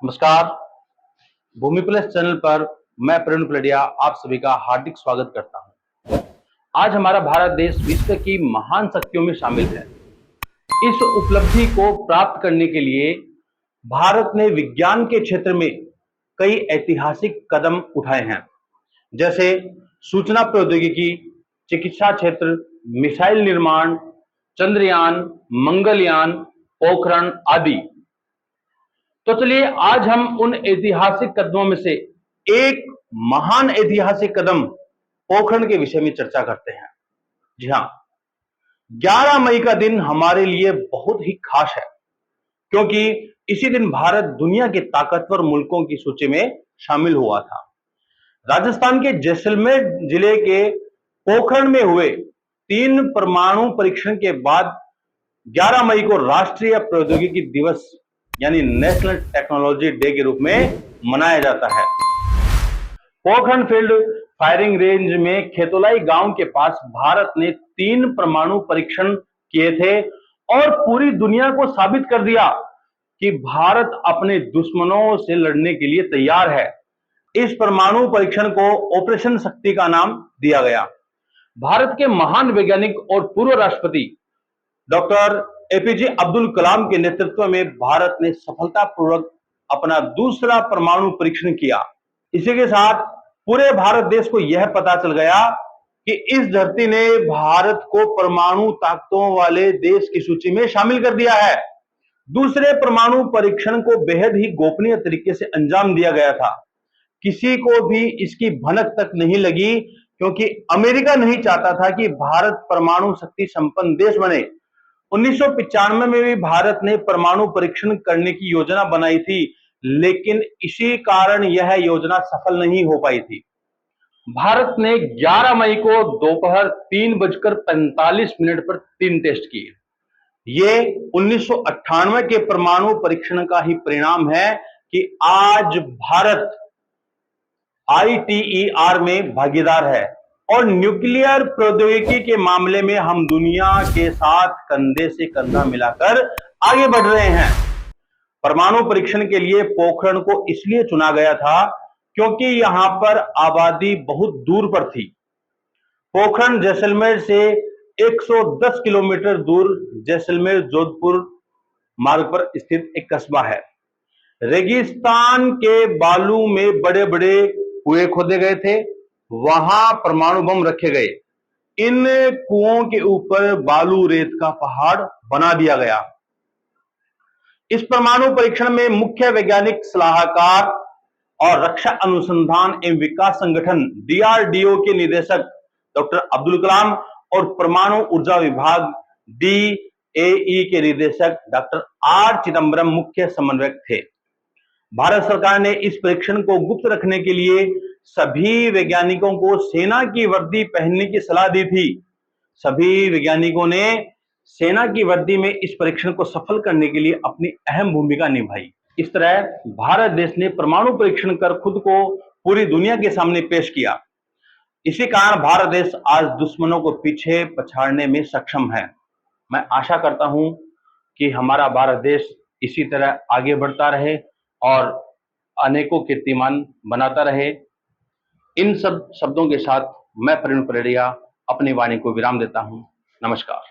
नमस्कार। भूमि plus channel पर मैं प्रवीण पलड़िया आप सभी का हार्दिक स्वागत करता हूं। आज हमारा भारत देश विश्व की महान शक्तियों में शामिल है। इस उपलब्धि को प्राप्त करने के लिए भारत ने विज्ञान के क्षेत्र में कई ऐतिहासिक कदम उठाए हैं, जैसे सूचना प्रौद्योगिकी, चिकित्सा क्षेत्र, मिसाइल निर्माण, चंद्रयान, मंगलयान, पोखरण आदि। तो चलिए आज हम उन ऐतिहासिक कदमों में से एक महान ऐतिहासिक कदम पोखरण के विषय में चर्चा करते हैं। जी हां, 11 मई का दिन हमारे लिए बहुत ही खास है, क्योंकि इसी दिन भारत दुनिया के ताकतवर मुल्कों की सूची में शामिल हुआ था। राजस्थान के जैसलमेर जिले के पोखरण में हुए 3 परमाणु परीक्षण के बाद 11 मई को राष्ट्रीय प्रौद्योगिकी दिवस यानी नेशनल टेक्नोलॉजी डे के रूप में मनाया जाता है। पोखरण फील्ड फायरिंग रेंज में खेतोलाई गांव के पास भारत ने 3 परमाणु परीक्षण किए थे और पूरी दुनिया को साबित कर दिया कि भारत अपने दुश्मनों से लड़ने के लिए तैयार है। इस परमाणु परीक्षण को ऑपरेशन शक्ति का नाम दिया गया। भारत के महान वैज्ञानिक और पूर्व राष्ट्रपति डॉक्टर एपीजे अब्दुल कलाम के नेतृत्व में भारत ने सफलतापूर्वक अपना दूसरा परमाणु परीक्षण किया। इसी के साथ पूरे भारत देश को यह पता चल गया कि इस धरती ने भारत को परमाणु ताकतों वाले देश की सूची में शामिल कर दिया है। दूसरे परमाणु परीक्षण को बेहद ही गोपनीय तरीके से अंजाम दिया गया था। किसी को भी इसकी भनक तक नहीं लगी, क्योंकि अमेरिका नहीं चाहता था कि भारत परमाणु शक्ति संपन्न देश बने। 1995 में भी भारत ने परमाणु परीक्षण करने की योजना बनाई थी, लेकिन इसी कारण यह योजना सफल नहीं हो पाई थी। भारत ने 11 मई को दोपहर 3:45 पर 3 टेस्ट किए। ये 1998 के परमाणु परीक्षण का ही परिणाम है कि आज भारत ITER में भागीदार है और न्यूक्लियर प्रौद्योगिकी के मामले में हम दुनिया के साथ कंधे से कंधा मिलाकर आगे बढ़ रहे हैं। परमाणु परीक्षण के लिए पोखरण को इसलिए चुना गया था क्योंकि यहां पर आबादी बहुत दूर पर थी। पोखरण जैसलमेर से 110 किलोमीटर दूर जैसलमेर जोधपुर मार्ग पर स्थित एक कस्बा है। रेगिस्तान के बालू में बड़े बड़े कुएं खोदे गए थे, वहां परमाणु बम रखे गए। इन कुओं के ऊपर बालू रेत का पहाड़ बना दिया गया। इस परमाणु परीक्षण में मुख्य वैज्ञानिक सलाहकार और रक्षा अनुसंधान एवं विकास संगठन DRDO के निदेशक डॉक्टर अब्दुल कलाम और परमाणु ऊर्जा विभाग DAE के निदेशक डॉक्टर R चिदंबरम मुख्य समन्वयक थे। भारत सरकार ने इस परीक्षण को गुप्त रखने के लिए सभी वैज्ञानिकों को सेना की वर्दी पहनने की सलाह दी थी। सभी वैज्ञानिकों ने सेना की वर्दी में इस परीक्षण को सफल करने के लिए अपनी अहम भूमिका निभाई। इस तरह भारत देश ने परमाणु परीक्षण कर खुद को पूरी दुनिया के सामने पेश किया। इसी कारण भारत देश आज दुश्मनों को पीछे पछाड़ने में सक्षम है। मैं आशा करता हूं कि हमारा भारत देश इसी तरह आगे बढ़ता रहे और अनेकों कीर्तिमान बनाता रहे। इन सब शब्दों के साथ मैं प्रवीण पलड़िया अपनी वाणी को विराम देता हूं। नमस्कार।